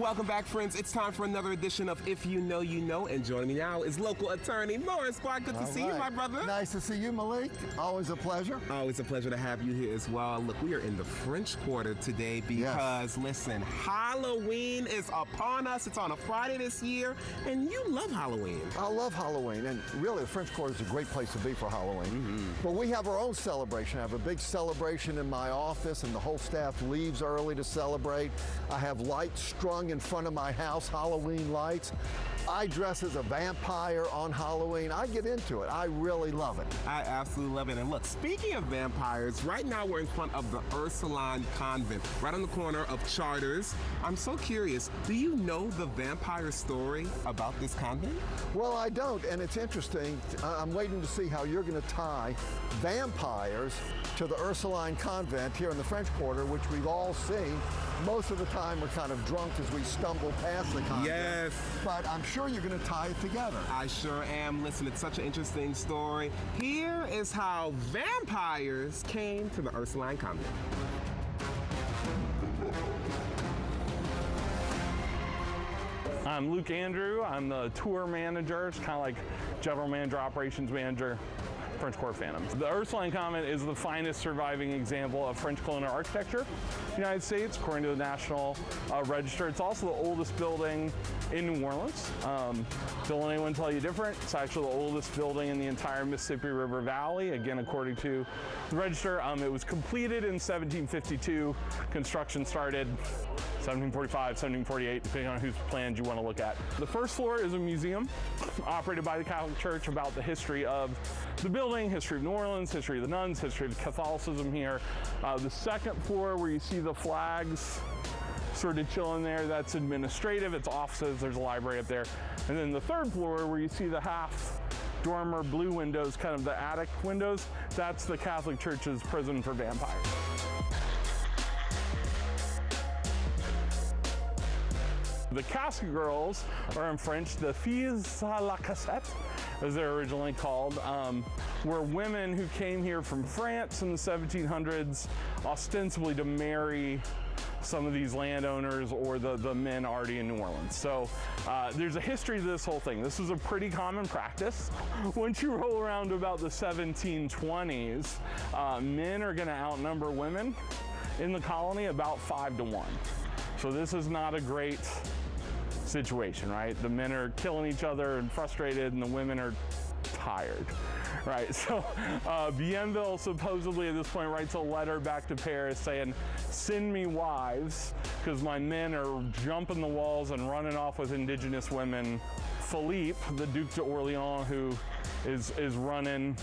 Welcome back, friends. It's time for another edition of If You Know, You Know. And joining me now is local attorney Lawrence Bart. Good to see you, my brother. Nice to see you, Malik. Always a pleasure. Always a pleasure to have you here as well. Look, we are in the French Quarter today because, listen, Halloween is upon us. It's on a Friday this year, and you love Halloween. I love Halloween, and really, the French Quarter is a great place to be for Halloween. But we have our own celebration. I have a big celebration in my office, and the whole staff leaves early to celebrate. I have lights strung in front of my house, Halloween lights. I dress as a vampire on Halloween. I get into it. I really love it. I absolutely love it. And look, speaking of vampires, right now we're in front of the Ursuline Convent, right on the corner of Charters. I'm so curious, do you know the vampire story about this convent? Well, I don't, and it's interesting. I'm waiting to see how you're going to tie vampires to the Ursuline Convent here in the French Quarter, which we've all seen. Most of the time we're kind of drunk as we stumble past the convent. Yes. But I'm sure you're going to tie it together. I sure am. Listen, it's such an interesting story. Here is how vampires came to the Ursuline Convent. I'm Luke Andrew. I'm the tour manager. It's kind of like general manager, operations manager, French Quarter Phantoms. The Ursuline Convent is the finest surviving example of French colonial architecture in the United States, according to the National Register. It's also the oldest building in New Orleans. Don't let anyone tell you different. It's actually the oldest building in the entire Mississippi River Valley, again, according to the Register. It was completed in 1752. Construction started 1745, 1748, depending on whose plans you want to look at. The first floor is a museum operated by the Catholic Church about the history of the building, history of New Orleans, history of the nuns, history of Catholicism here. The second floor, where you see the flags sort of chilling there, that's administrative, it's offices, there's a library up there. And then the third floor, where you see the half dormer blue windows, kind of the attic windows, that's the Catholic Church's prison for vampires. The Casket Girls, or in French, the Filles à la Cassette, as they're originally called, were women who came here from France in the 1700s, ostensibly to marry some of these landowners or the men already in New Orleans. So there's a history to this whole thing. This was a pretty common practice. Once you roll around to about the 1720s, men are gonna outnumber women in the colony about 5 to 1. So this is not a great situation, right? The men are killing each other and frustrated, and the women are tired, right? So Bienville supposedly at this point writes a letter back to Paris saying, send me wives, because my men are jumping the walls and running off with indigenous women. Philippe, the Duc d'Orléans, who is running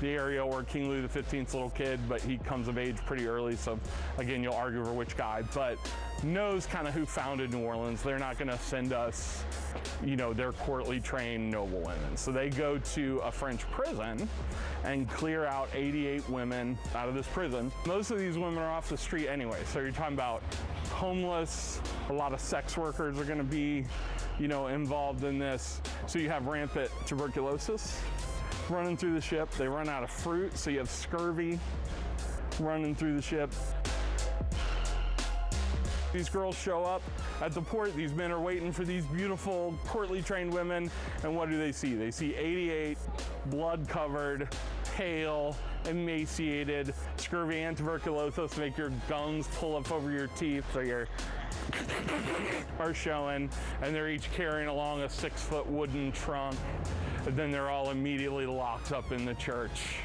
the area, or King Louis XV's little kid, but he comes of age pretty early, so again, you'll argue over which guy, but knows kind of who founded New Orleans. They're not gonna send us, you know, their courtly trained noble women. So they go to a French prison and clear out 88 women out of this prison. Most of these women are off the street anyway, so you're talking about homeless, a lot of sex workers are gonna be, you know, involved in this. So you have rampant tuberculosis running through the ship. They run out of fruit, so you have scurvy running through the ship. These girls show up at the port. These men are waiting for these beautiful, courtly trained women, and what do they see? They see 88 blood-covered, pale, emaciated, scurvy and tuberculosis make your gums pull up over your teeth, so your are showing, and they're each carrying along a 6-foot wooden trunk. And then they're all immediately locked up in the church,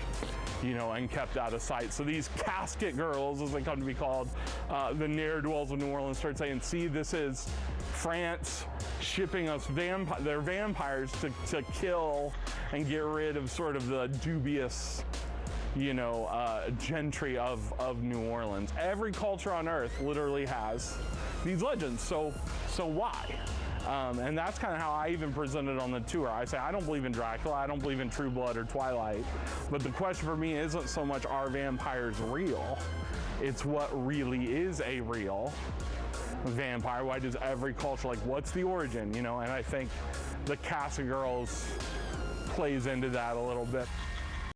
you know, and kept out of sight. So these casket girls, as they come to be called, the ne'er-do-wells of New Orleans, start saying, see, this is France shipping us their vampires to kill and get rid of sort of the dubious, you know, gentry of New Orleans. Every culture on earth literally has these legends, so why? And that's kind of how I even presented on the tour. I say, I don't believe in Dracula, I don't believe in True Blood or Twilight, but the question for me isn't so much, are vampires real? It's what really is a real vampire. Why does every culture, like, what's the origin, you know? And I think the Casket Girls plays into that a little bit.